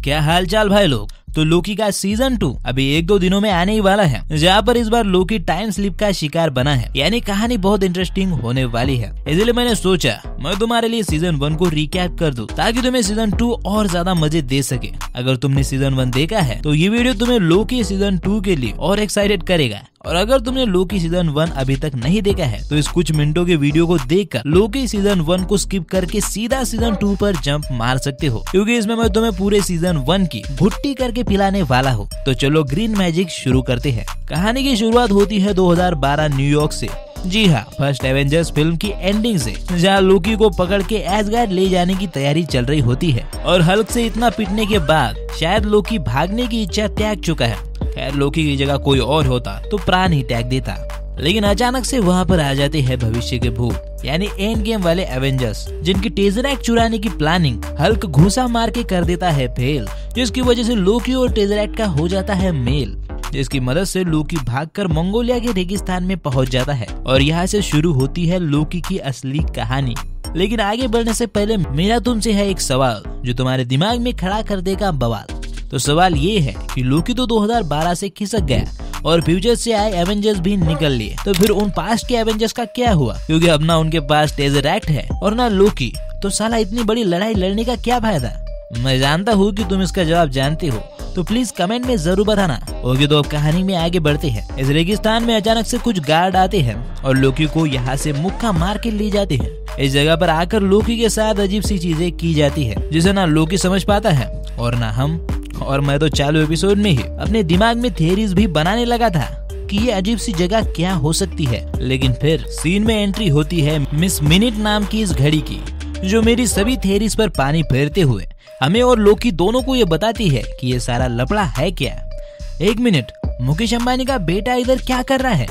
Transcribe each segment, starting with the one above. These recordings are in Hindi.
क्या हालचाल भाई लोग। तो लोकी का सीजन 2 अभी 1-2 दिनों में आने ही वाला है, जहाँ पर इस बार लोकी टाइम स्लिप का शिकार बना है, यानी कहानी बहुत इंटरेस्टिंग होने वाली है। इसलिए मैंने सोचा मैं तुम्हारे लिए सीजन 1 को रिकैप कर दूं, ताकि तुम्हें सीजन 2 और ज्यादा मजे दे सके। अगर तुमने सीजन 1 देखा है तो ये वीडियो तुम्हें लोकी सीजन 2 के लिए और एक्साइटेड करेगा, और अगर तुमने लोकी सीजन 1 अभी तक नहीं देखा है तो इस कुछ मिनटों के वीडियो को देखकर लोकी सीजन 1 को स्किप करके सीधा सीजन 2 पर जंप मार सकते हो, क्योंकि इसमें मैं तुम्हें पूरे सीजन 1 की भुट्टी करके पिलाने वाला हूँ। तो चलो ग्रीन मैजिक शुरू करते हैं। कहानी की शुरुआत होती है 2012 न्यूयॉर्क से। जी हाँ, फर्स्ट एवेंजर्स फिल्म की एंडिंग से, जहाँ लोकी को पकड़ के एसगार्ड ले जाने की तैयारी चल रही होती है, और हल्क से इतना पिटने के बाद शायद लोकी भागने की इच्छा त्याग चुका है। खैर लोकी की जगह कोई और होता तो प्राण ही त्याग देता, लेकिन अचानक से वहाँ पर आ जाते हैं भविष्य के भूत, यानी एंड गेम वाले एवेंजर्स, जिनकी टेज़रैक्ट चुराने की प्लानिंग हल्क घुसा मार के कर देता है फेल, जिसकी वजह से लोकी और टेज़रैक्ट का हो जाता है मेल, जिसकी मदद से लोकी भागकर मंगोलिया के रेगिस्तान में पहुंच जाता है, और यहाँ से शुरू होती है लोकी की असली कहानी। लेकिन आगे बढ़ने से पहले मेरा तुमसे है एक सवाल जो तुम्हारे दिमाग में खड़ा कर देगा बवाल। तो सवाल ये है कि लोकी तो 2012 से खिसक गया और फ्यूचर से आए एवेंजर्स भी निकल लिए, तो फिर उन पास्ट के एवेंजर्स का क्या हुआ? क्योंकि अब ना उनके पास टेज़रैक्ट है और ना लोकी, तो साला इतनी बड़ी लड़ाई लड़ने का क्या फायदा? मैं जानता हूँ कि तुम इसका जवाब जानते हो, तो प्लीज कमेंट में जरूर बताना। ओके, तो अब कहानी में आगे बढ़ते हैं। इस रेगिस्तान में अचानक से कुछ गार्ड आते हैं और लोकी को यहाँ से मुक्का मार के ले जाते हैं। इस जगह पर आकर लोकी के साथ अजीब सी चीजें की जाती है, जिसे ना लोकी समझ पाता है और ना हम। और मैं तो चालू एपिसोड में ही अपने दिमाग में थियरीज भी बनाने लगा था कि ये अजीब सी जगह क्या हो सकती है। लेकिन फिर सीन में एंट्री होती है मिस मिनट नाम की इस घड़ी की, जो मेरी सभी थियरीज पर पानी फेरते हुए हमें और लोकी दोनों को ये बताती है कि ये सारा लफड़ा है क्या। एक मिनट, मुकेश अंबानी का बेटा इधर क्या कर रहा है?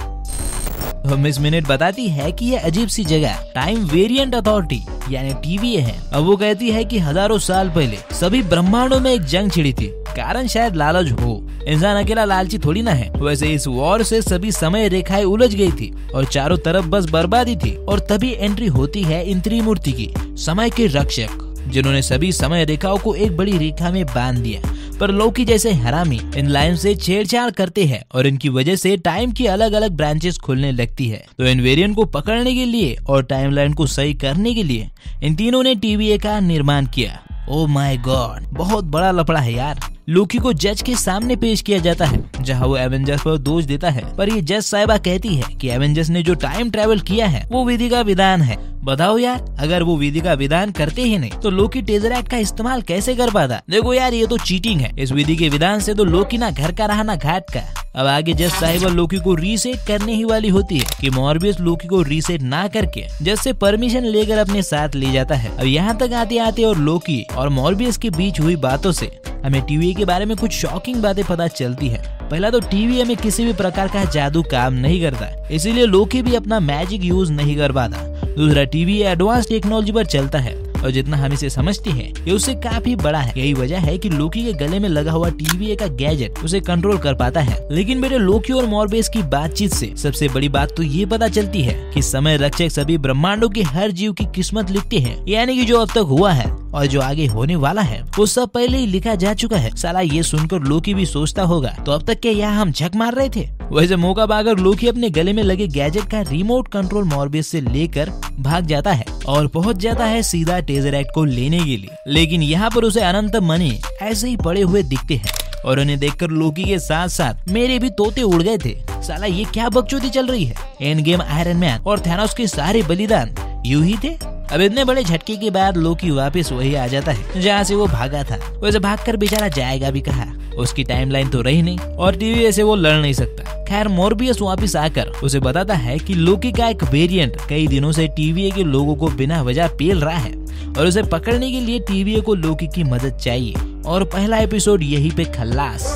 तो मिस मिनट बताती है कि ये अजीब सी जगह टाइम वेरिएंट अथॉरिटी यानी TVA है। अब वो कहती है कि हजारों साल पहले सभी ब्रह्मांडों में एक जंग छिड़ी थी, कारण शायद लालच हो। इंसान अकेला लालची थोड़ी ना है। वैसे इस वॉर से सभी समय रेखाएं उलझ गई थी और चारों तरफ बस बर्बादी थी, और तभी एंट्री होती है इन त्रिमूर्ति की, समय के रक्षक, जिन्होंने सभी समय रेखाओं को एक बड़ी रेखा में बांध दिया। पर लोकी जैसे हरामी इन लाइन से छेड़छाड़ करते हैं और इनकी वजह से टाइम की अलग अलग ब्रांचेस खुलने लगती है। तो इन वेरिएंट को पकड़ने के लिए और टाइमलाइन को सही करने के लिए इन तीनों ने TVA का निर्माण किया। ओह माय गॉड, बहुत बड़ा लफड़ा है यार। लोकी को जज के सामने पेश किया जाता है, जहां वो एवेंजर्स पर दोष देता है, पर ये जज साहिबा कहती है कि एवेंजर्स ने जो टाइम ट्रेवल किया है वो विधि का विधान है। बताओ यार, अगर वो विधि का विधान करते ही नहीं तो लोकी टेज़रैक्ट का इस्तेमाल कैसे कर पाता? देखो यार, ये तो चीटिंग है। इस विधि के विधान से तो लोकी ना घर का रहा ना घाट का। अब आगे जज साहिबा लोकी को रीसेट करने ही वाली होती है कि मॉर्बियस लोकी को रीसेट ना करके जज से परमिशन लेकर अपने साथ ले जाता है। अब यहाँ तक आते आते और लोकी और मॉर्बियस के बीच हुई बातों से हमें TVA के बारे में कुछ शॉकिंग बातें पता चलती है। पहला तो TVA में किसी भी प्रकार का जादू काम नहीं करता, इसीलिए लोकी भी अपना मैजिक यूज नहीं कर पाता। दूसरा, TVA एडवांस टेक्नोलॉजी पर चलता है और जितना हम इसे समझते हैं ये उससे काफी बड़ा है। यही वजह है कि लोकी के गले में लगा हुआ TVA का गैजेट उसे कंट्रोल कर पाता है। लेकिन मेरे लोकी और मॉर्बियस की बातचीत से सबसे बड़ी बात तो ये पता चलती है कि समय रक्षक सभी ब्रह्मांडों के हर जीव की किस्मत लिखते हैं, यानी कि जो अब तक हुआ है और जो आगे होने वाला है वो सब पहले ही लिखा जा चुका है। साला ये सुनकर लोकी भी सोचता होगा, तो अब तक क्या यहाँ हम झक मार रहे थे? वैसे मौका पाकर लोकी अपने गले में लगे गैजेट का रिमोट कंट्रोल मॉर्बियस से लेकर भाग जाता है और पहुंच जाता है सीधा टेज़रैक्ट को लेने के लिए। लेकिन यहाँ पर उसे अनंत मणि ऐसे ही पड़े हुए दिखते हैं, और उन्हें देखकर लोकी के साथ साथ मेरे भी तोते उड़ गए थे। साला ये क्या बकचोदी चल रही है? एंड गेम आयरन मैन और थैनोस के सारे बलिदान यूं ही थे। अब इतने बड़े झटके के बाद लोकी वापस वही आ जाता है जहाँ से वो भागा था। वैसे भागकर बेचारा जाएगा भी कहाँ? उसकी टाइमलाइन तो रही नहीं और TVA से वो लड़ नहीं सकता। खैर मॉर्बियस वापस आकर उसे बताता है कि लोकी का एक वेरिएंट कई दिनों से TVA के लोगों को बिना वजह पेल रहा है और उसे पकड़ने के लिए TVA को लोकी की मदद चाहिए, और पहला एपिसोड यही पे खल्लास।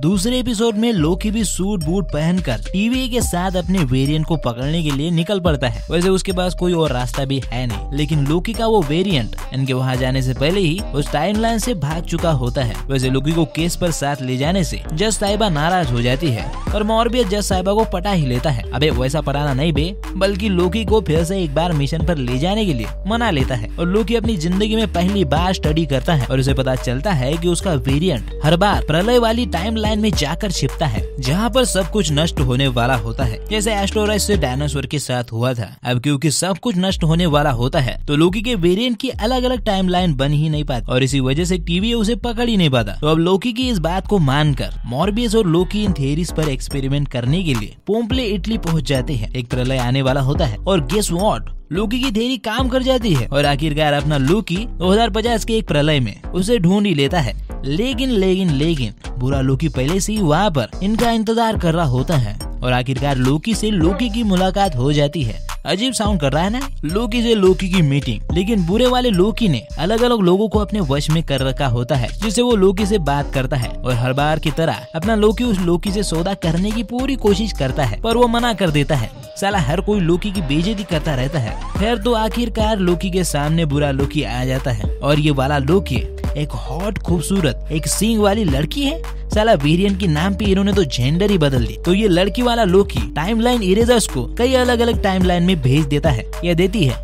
दूसरे एपिसोड में लोकी भी सूट बूट पहनकर टीवीए के साथ अपने वेरिएंट को पकड़ने के लिए निकल पड़ता है। वैसे उसके पास कोई और रास्ता भी है नहीं, लेकिन लोकी का वो वेरिएंट इनके वहाँ जाने से पहले ही उस टाइमलाइन से भाग चुका होता है। वैसे लोकी को केस पर साथ ले जाने से जज साहिबा नाराज हो जाती है और मॉर्बियस जज साहिबा को पटा ही लेता है। अबे वैसा पटाना नहीं बे, बल्कि लोकी को फिर से एक बार मिशन पर ले जाने के लिए मना लेता है। और लोकी अपनी जिंदगी में पहली बार स्टडी करता है और उसे पता चलता है कि उसका वेरिएंट हर बार प्रलय वाली टाइमलाइन में जाकर छिपता है, जहाँ पर सब कुछ नष्ट होने वाला होता है, जैसे एस्टेरॉयड से डायनासोर के साथ हुआ था। अब क्योंकि सब कुछ नष्ट होने वाला होता है तो लोकी के वेरिएंट की अलग अलग टाइमलाइन बन ही नहीं पाती और इसी वजह से टीवी उसे पकड़ ही नहीं पाता। तो अब लोकी की इस बात को मानकर मॉर्बियस और लोकी इन थियरीज पर एक्सपेरिमेंट करने के लिए पोम्पले इटली पहुँच जाते हैं। एक प्रलय आने वाला होता है और गेस व्हाट, लोकी की थियरी काम कर जाती है और आखिरकार अपना लोकी 2050 के एक प्रलय में उसे ढूंढ ही लेता है। लेकिन बुरा लोकी पहले से ही वहाँ पर इनका इंतजार कर रहा होता है और आखिरकार लोकी से लोकी की मुलाकात हो जाती है। अजीब साउंड कर रहा है ना, लोकी से लोकी की मीटिंग। लेकिन बुरे वाले लोकी ने अलग अलग लोगों को अपने वश में कर रखा होता है, जिससे वो लोकी से बात करता है और हर बार की तरह अपना लोकी उस लोकी से सौदा करने की पूरी कोशिश करता है, पर वो मना कर देता है। साला हर कोई लोकी की बेइज्जती करता रहता है। फिर तो आखिरकार लोकी के सामने बुरा लोकी आ जाता है और ये वाला लोकी एक हॉट खूबसूरत एक सींग वाली लड़की है। साला वेरिएंट के नाम पे इन्होंने तो जेंडर ही बदल दी। तो ये लड़की वाला लोकी टाइमलाइन इरेजर्स को कई अलग अलग टाइमलाइन में भेज देता है या देती है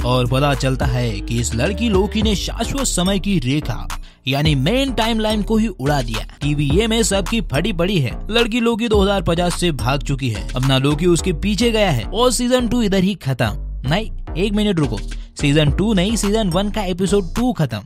और पता चलता है कि इस लड़की लोकी ने शाश्वत समय की रेखा यानी मेन टाइमलाइन को ही उड़ा दिया। टीवीए में सबकी फटी पड़ी है। लड़की लोकी 2050 से भाग चुकी है। अपना लोकी उसके पीछे गया है और सीजन 2 इधर ही खत्म। नहीं, एक मिनट रुको, सीजन 2 नहीं, सीजन 1 का एपिसोड 2 खत्म।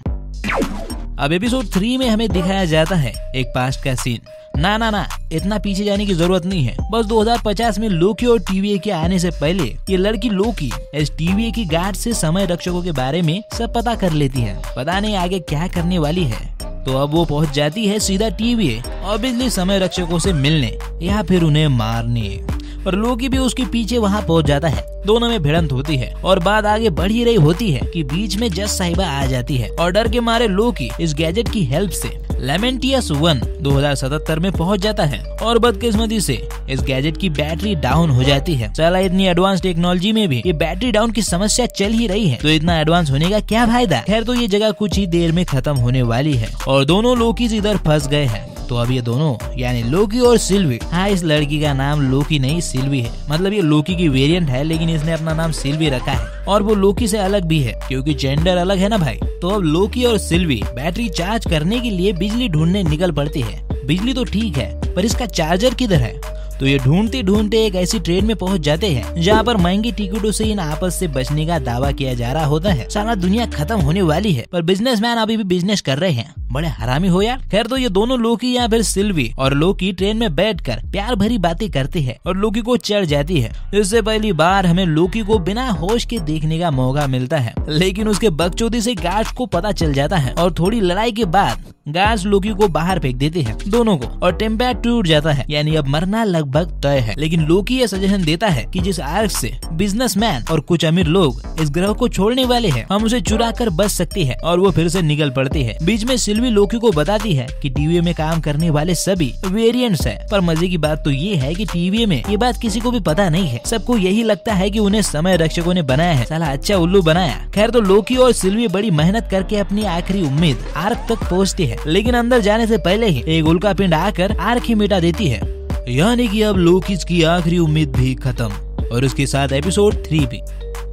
अब एपिसोड 3 में हमें दिखाया जाता है एक पास्ट का सीन। ना इतना पीछे जाने की जरूरत नहीं है। बस 2050 में लोकी और टीवीए के आने से पहले ये लड़की लोकी इस टीवीए की गार्ड से समय रक्षकों के बारे में सब पता कर लेती है। पता नहीं आगे क्या करने वाली है। तो अब वो पहुंच जाती है सीधा टीवीए और बिजली समय रक्षकों से मिलने या फिर उन्हें मारने। और लोकी भी उसके पीछे वहाँ पहुँच जाता है। दोनों में भिड़ंत होती है और बात आगे बढ़ ही रही होती है कि बीच में जज साहिबा आ जाती है और डर के मारे लोकी इस गैजेट की हेल्प से लेमेंटियस 1 2077 में पहुंच जाता है और बदकिस्मती से इस गैजेट की बैटरी डाउन हो जाती है। साला इतनी एडवांस टेक्नोलॉजी में भी ये बैटरी डाउन की समस्या चल ही रही है, तो इतना एडवांस होने का क्या फायदा। खैर तो ये जगह कुछ ही देर में खत्म होने वाली है और दोनों लोकी इधर फंस गए हैं। तो अब ये दोनों यानी लोकी और सिल्वी, हाँ इस लड़की का नाम लोकी नहीं सिल्वी है, मतलब ये लोकी की वेरिएंट है लेकिन इसने अपना नाम सिल्वी रखा है और वो लोकी से अलग भी है क्योंकि जेंडर अलग है ना भाई। तो अब लोकी और सिल्वी बैटरी चार्ज करने के लिए बिजली ढूंढने निकल पड़ती है। बिजली तो ठीक है पर इसका चार्जर किधर है। तो ये ढूंढते ढूंढते एक ऐसी ट्रेन में पहुंच जाते हैं जहाँ पर महंगी टिकटों से इन आपस से बचने का दावा किया जा रहा होता है। सारा दुनिया खत्म होने वाली है पर बिजनेसमैन अभी भी बिजनेस कर रहे हैं। बड़े हरामी हो यार। खैर तो ये दोनों लोकी या फिर सिल्वी और लोकी ट्रेन में बैठकर प्यार भरी बातें करते हैं और लोकी को चढ़ जाती है। इससे पहली बार हमें लोकी को बिना होश के देखने का मौका मिलता है, लेकिन उसके बकचोदी से गार्ड्स को पता चल जाता है और थोड़ी लड़ाई के बाद गार्ड्स लोकी को बाहर फेंक देते हैं दोनों को और टेम्पर टूट जाता है, यानी अब मरना लगभग तय है। लेकिन लोकी ये सजेशन देता है कि जिस आर्क से बिजनेसमैन और कुछ अमीर लोग इस ग्रह को छोड़ने वाले हैं, हम उसे चुरा कर बच सकते हैं और वो फिर से निकल पड़ती है। बीच में सिल्वी लोकी को बताती है कि टीवीए में काम करने वाले सभी वेरिएंट्स है, पर मजे की बात तो ये है कि टीवीए में ये बात किसी को भी पता नहीं है। सबको यही लगता है कि उन्हें समय रक्षकों ने बनाया है। साला अच्छा उल्लू बनाया। खैर तो लोकी और सिल्वी बड़ी मेहनत करके अपनी आखिरी उम्मीद आर्क तक पहुँचती है, लेकिन अंदर जाने से पहले ही एक उल्का पिंड आकर आर्क ही मिटा देती है, यानी कि अब लोकी की आखिरी उम्मीद भी खत्म और उसके साथ एपिसोड 3 भी।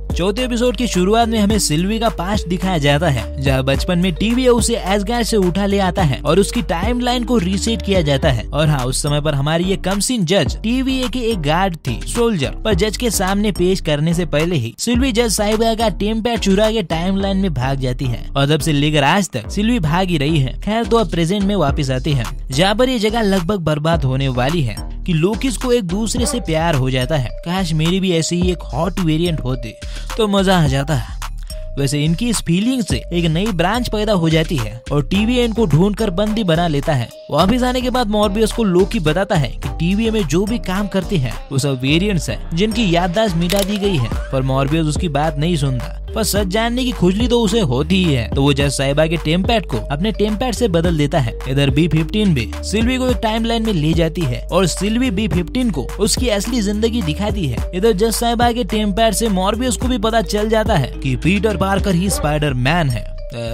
चौथे एपिसोड की शुरुआत में हमें सिल्वी का पास्ट दिखाया जाता है, जहाँ बचपन में टीवीए उसे एसगार्ड से उठा ले आता है और उसकी टाइमलाइन को रीसेट किया जाता है। और हाँ, उस समय पर हमारी ये कमसीन जज टीवीए की एक गार्ड थी सोल्जर, पर जज के सामने पेश करने से पहले ही सिल्वी जज साहिबा का टेम्पर चुरा के टाइमलाइन में भाग जाती है और तब से लेकर आज तक सिल्वी भाग ही रही है। खैर तो अब प्रेजेंट में वापिस आती है, जहाँ पर ये जगह लगभग बर्बाद होने वाली है कि लोकिस को एक दूसरे से प्यार हो जाता है। काश मेरी भी ऐसी ही एक हॉट वेरिएंट होती तो मजा आ जाता है। वैसे इनकी इस फीलिंग से एक नई ब्रांच पैदा हो जाती है और टीवीए इनको ढूंढकर बंदी बना लेता है। वापिस आने के बाद मॉर्बियस को लोकी बताता है कि टीवीए में जो भी काम करते हैं वो सब वेरिएंट्स हैं जिनकी याददाश्त मिटा दी गई है, पर मॉर्बियस उसकी बात नहीं सुनता। पर सच जानने की खुजली तो उसे होती ही है, तो वो जज साहिबा के टेम्पैड को अपने टेम्पैड से बदल देता है। इधर B-15 भी सिल्वी को एक टाइमलाइन में ले जाती है और सिल्वी B-15 को उसकी असली जिंदगी दिखाती है। इधर जज साहिबा के टेम्पैड से मॉर्बियस को भी पता चल जाता है कि पीटर पार्कर ही स्पाइडरमैन है।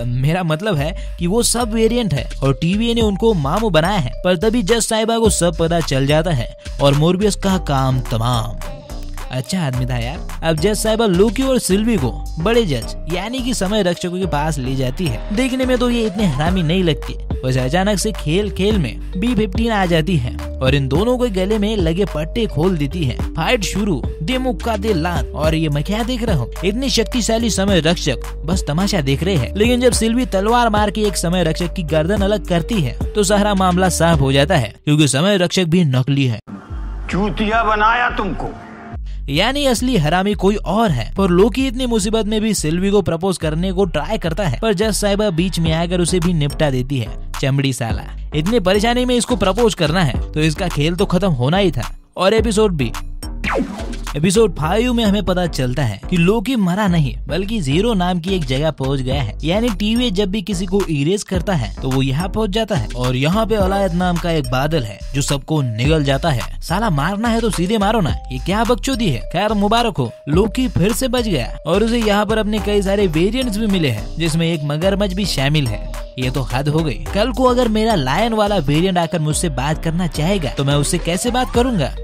मेरा मतलब है कि वो सब वेरिएंट है और टीवीए ने उनको मामू बनाया है। पर तभी जज साहिबा को सब पता चल जाता है और मॉर्बियस का काम तमाम। अच्छा आदमी था यार। अब जज साहिबा लोकी और सिल्वी को बड़े जज यानी कि समय रक्षकों के पास ले जाती है। देखने में तो ये इतने हरामी नहीं लगती, वैसे अचानक से खेल में B-15 आ जाती है और इन दोनों के गले में लगे पट्टे खोल देती है। फाइट शुरू, दे मुक्का दे लात। और ये मैं क्या देख रहा हूँ, इतनी शक्तिशाली समय रक्षक बस तमाशा देख रहे हैं। लेकिन जब सिल्वी तलवार मार के एक समय रक्षक की गर्दन अलग करती है तो सारा मामला साफ हो जाता है, क्योंकि समय रक्षक भी नकली है। चूतिया बनाया तुमको, यानी असली हरामी कोई और है। पर लोकी इतनी मुसीबत में भी सिल्वी को प्रपोज करने को ट्राई करता है, पर जज साहिबा बीच में आकर उसे भी निपटा देती है। चमड़ी साला, इतनी परेशानी में इसको प्रपोज करना है तो इसका खेल तो खत्म होना ही था। और एपिसोड 5 में हमें पता चलता है कि लोकी मरा नहीं बल्कि जीरो नाम की एक जगह पहुंच गया है। यानी टीवी जब भी किसी को इरेज करता है तो वो यहाँ पहुंच जाता है और यहाँ पे अलायत नाम का एक बादल है जो सबको निगल जाता है। साला मारना है तो सीधे मारो ना, ये क्या बकचोदी है। खैर मुबारक हो, लोकी फिर से बच गया और उसे यहाँ पर अपने कई सारे वेरिएंट्स भी मिले हैं, जिसमें एक मगरमच्छ भी शामिल है। ये तो हद हो गई। कल को अगर मेरा लायन वाला वेरिएंट आकर मुझसे बात करना चाहेगा तो मैं उससे कैसे बात करूंगा।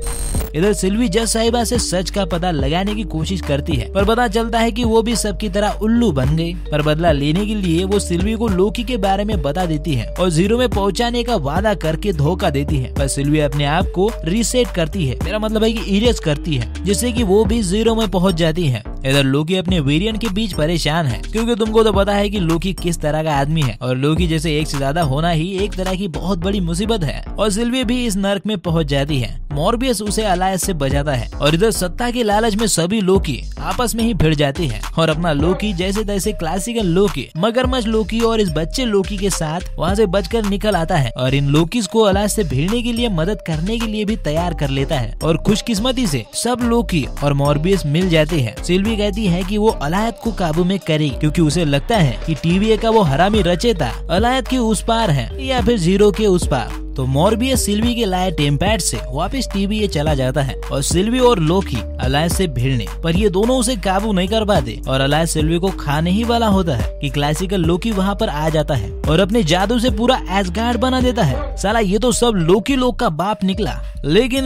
इधर सिल्वी जज साहिबा से सच का पता लगाने की कोशिश करती है, पर पता चलता है कि वो भी सबकी तरह उल्लू बन गई। पर बदला लेने के लिए वो सिल्वी को लोकी के बारे में बता देती है और जीरो में पहुंचाने का वादा करके धोखा देती है। पर सिल्वी अपने आप को रीसेट करती है, मेरा मतलब है कि इरेज करती है, जिससे कि वो भी जीरो में पहुंच जाती है। इधर लोकी अपने वेरिएंट के बीच परेशान है, क्योंकि तुमको तो पता है कि लोकी किस तरह का आदमी है और लोकी जैसे एक से ज्यादा होना ही एक तरह की बहुत बड़ी मुसीबत है। और सिल्वी भी इस नर्क में पहुंच जाती है। मॉर्बियस उसे अलायस से बचाता है और इधर सत्ता के लालच में सभी लोकी आपस में ही भिड़ जाते हैं और अपना लोकी जैसे तैसे क्लासिकल लोकी मगरमच्छ लोकी और इस बच्चे लोकी के साथ वहाँ से बचकर निकल आता है और इन लोकीज को अलायस से भिड़ने के लिए मदद करने के लिए भी तैयार कर लेता है। और खुशकिस्मती से सब लोकी और मॉर्बियस मिल जाते हैं। सिल्वी कहती है कि वो अलायत को काबू में करेगी, क्योंकि उसे लगता है कि टीवीए का वो हरामी रचेता अलायत के उस पार है या फिर जीरो के उस पार। तो मॉर्बियस सिल्वी के लाए टेम्पैड से वापस टीवीए चला जाता है और सिल्वी और लोकी अलायस से भिड़ने, पर ये दोनों उसे काबू नहीं कर पाते और अलायस सिल्वी को खाने ही वाला होता है कि क्लासिकल लोकी वहाँ पर आ जाता है और अपने जादू से पूरा एसगार्ड बना देता है। साला ये तो सब लोकी लोग का बाप निकला। लेकिन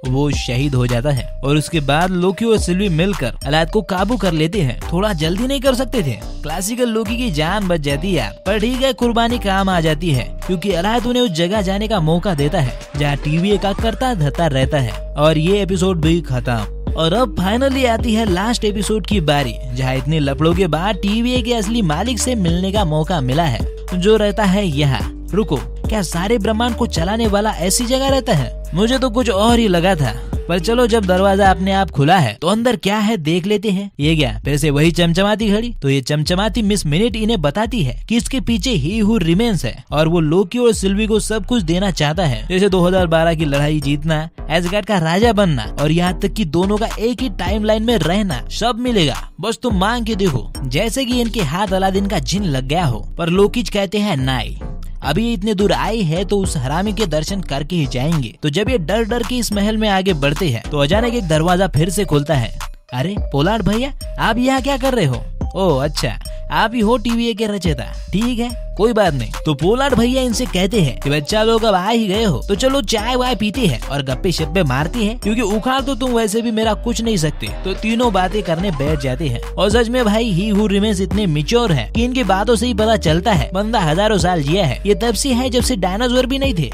वो शहीद हो जाता है और उसके बाद लोकी और सिल्वी मिलकर अलायत को काबू कर लेते हैं। थोड़ा जल्दी नहीं कर सकते थे, क्लासिकल लोकी की जान बच जाती है यार। पर ठीक है, कुर्बानी काम आ जाती है, क्योंकि अलायत उन्हें उस जगह जाने का मौका देता है जहाँ टीवीए का करता धरता रहता है। और ये एपिसोड भी खत्म। और अब फाइनली आती है लास्ट एपिसोड की बारी, जहाँ इतने लफड़ों के बाद टीवीए के असली मालिक से मिलने का मौका मिला है, जो रहता है यहाँ। रुको, क्या सारे ब्रह्मांड को चलाने वाला ऐसी जगह रहता है? मुझे तो कुछ और ही लगा था। पर चलो, जब दरवाजा अपने आप खुला है तो अंदर क्या है देख लेते हैं। ये क्या फिर से वही चमचमाती घड़ी? तो ये चमचमाती मिस मिनट इन्हें बताती है कि इसके पीछे ही हु रिमेन्स है और वो लोकी और सिल्वी को सब कुछ देना चाहता है, जैसे 2012 की लड़ाई जीतना, एसगार्ड का राजा बनना और यहाँ तक कि दोनों का एक ही टाइमलाइन में रहना, सब मिलेगा, बस तुम मांग के देखो। जैसे कि इनके हाथ अलादीन का जिन लग गया हो। पर लोकीज कहते हैं नहीं, अभी इतने दूर आए हैं तो उस हरामी के दर्शन करके ही जाएंगे। तो जब ये डर डर के इस महल में आगे बढ़ते हैं तो अचानक एक दरवाजा फिर से खुलता है। अरे पोलार्ड भैया, आप यहाँ क्या कर रहे हो? ओह अच्छा, आप ही हो टीवीए के रचेता। ठीक है, कोई बात नहीं। तो पोलार्ड भैया इनसे कहते हैं कि बच्चा लोग अब आ ही गए हो तो चलो चाय वाय पीते हैं और गप्पे शप्पे मारते हैं, क्योंकि उखाड़ तो तुम वैसे भी मेरा कुछ नहीं सकते। तो तीनों बातें करने बैठ जाते हैं। और सच में भाई ही हु रिमेन्स इतने मिच्योर है कि इनकी बातों से ही पता चलता है बंदा हजारों साल जिया है। ये तब से है जब से डायनासोर भी नहीं थे।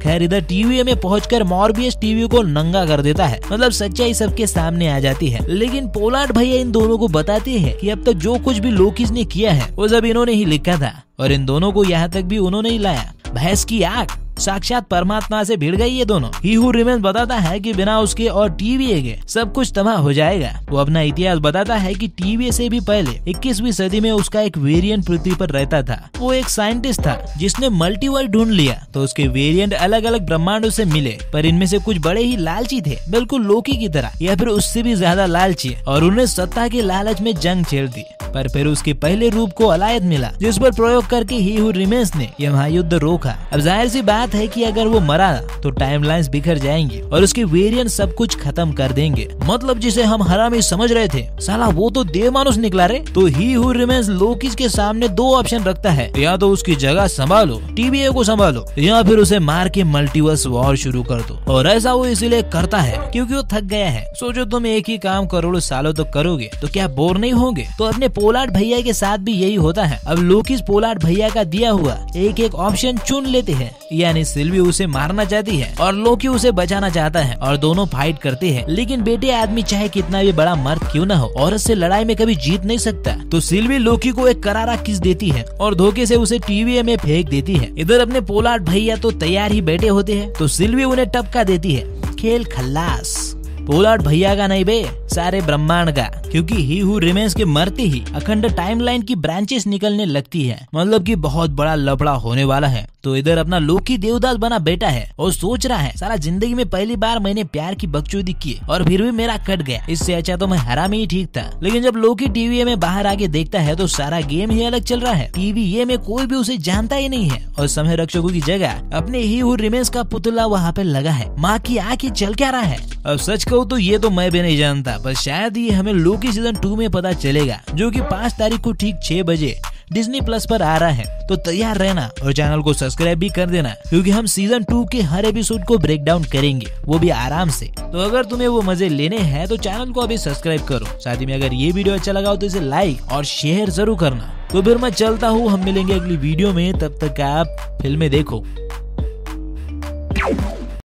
खैर, इधर टीवीए में पहुंचकर मॉर्बियस टीवी को नंगा कर देता है, मतलब सच्चाई सबके सामने आ जाती है। लेकिन पोलार्ड भैया इन दोनों को बताते हैं कि अब तक जो कुछ भी लोकीज ने किया है वो सब इन्होंने ही लिखा था और इन दोनों को यहाँ तक भी उन्होंने ही लाया। भैंस की आंख, साक्षात परमात्मा से भिड़ गई ये दोनों। ही हू रिमेन्स बताता है कि बिना उसके और TVA के सब कुछ तबाह हो जाएगा। वो अपना इतिहास बताता है कि TVA से भी पहले 21वीं सदी में उसका एक वेरिएंट पृथ्वी पर रहता था। वो एक साइंटिस्ट था जिसने मल्टीवर्ल्ड ढूंढ लिया तो उसके वेरिएंट अलग अलग ब्रह्मांडों से मिले, पर इनमें से कुछ बड़े ही लालची थे, बिल्कुल लोकी की तरह या फिर उससे भी ज्यादा लालची, और उन्हें सत्ता के लालच में जंग छेड़ दी। पर फिर उसके पहले रूप को अलायद मिला जिस पर प्रयोग करके ही हू रिमेन्स ने यह महायुद्ध रोका। अब जाहिर सी बात है कि अगर वो मरा तो टाइमलाइंस बिखर जाएंगी और उसके वेरिएंट सब कुछ खत्म कर देंगे। मतलब जिसे हम हरामी समझ रहे थे, साला वो तो देवमानुष निकला रे। तो ही हू रिमेन्स लोकी के सामने दो ऑप्शन रखता है, या तो उसकी जगह संभालो, TVA को संभालो, या फिर उसे मार के मल्टीवर्स वॉर शुरू कर दो। और ऐसा वो इसीलिए करता है क्योंकि वो थक गया है। सोचो तुम एक ही काम करोड़ों सालों तक करोगे तो क्या बोर नहीं होगे? तो अपने पोलार्ड भैया के साथ भी यही होता है। अब लोकी पोलार्ड भैया का दिया हुआ एक एक ऑप्शन चुन लेते हैं, यानी सिल्वी उसे मारना चाहती है और लोकी उसे बचाना चाहता है और दोनों फाइट करते हैं। लेकिन बेटे आदमी चाहे कितना भी बड़ा मर्द क्यों न हो, औरत से लड़ाई में कभी जीत नहीं सकता। तो सिल्वी लोकी को एक करारा किस देती है और धोखे से उसे TVA में फेंक देती है। इधर अपने पोलार्ड भैया तो तैयार ही बैठे होते हैं, तो सिल्वी उन्हें टपका देती है। खेल खल्लास। पोलार्ड भैया का नहीं बे, सारे ब्रह्मांड का, क्योंकि ही हू रिमेन्स के मरते ही अखंड टाइमलाइन की ब्रांचेस निकलने लगती है। मतलब कि बहुत बड़ा लफड़ा होने वाला है। तो इधर अपना लोकी देवदास बना बैठा है और सोच रहा है, साला जिंदगी में पहली बार मैंने प्यार की बकचोदी की और फिर भी मेरा कट गया, इससे अच्छा तो मैं हरामी ही ठीक था। लेकिन जब लोकी TVA में बाहर आके देखता है तो सारा गेम ही अलग चल रहा है। TVA में कोई भी उसे जानता ही नहीं है और समय रक्षकों की जगह अपने ही हू रिमेन्स का पुतला वहाँ पे लगा है। माँ की आँखें चल क्या रहा है? अब सच कहूँ तो ये तो मैं भी नहीं जानता, पर शायद ये हमें लोकी सीजन 2 में पता चलेगा, जो कि 5 तारीख को ठीक 6 बजे Disney Plus पर आ रहा है। तो तैयार रहना और चैनल को सब्सक्राइब भी कर देना, क्योंकि हम सीजन 2 के हर एपिसोड को ब्रेक डाउन करेंगे, वो भी आराम से। तो अगर तुम्हें वो मजे लेने हैं तो चैनल को अभी सब्सक्राइब करो। साथ ही में अगर ये वीडियो अच्छा लगा हो तो इसे लाइक और शेयर जरूर करना। तो फिर मैं चलता हूँ, हम मिलेंगे अगली वीडियो में, तब तक आप फिल्में देखो।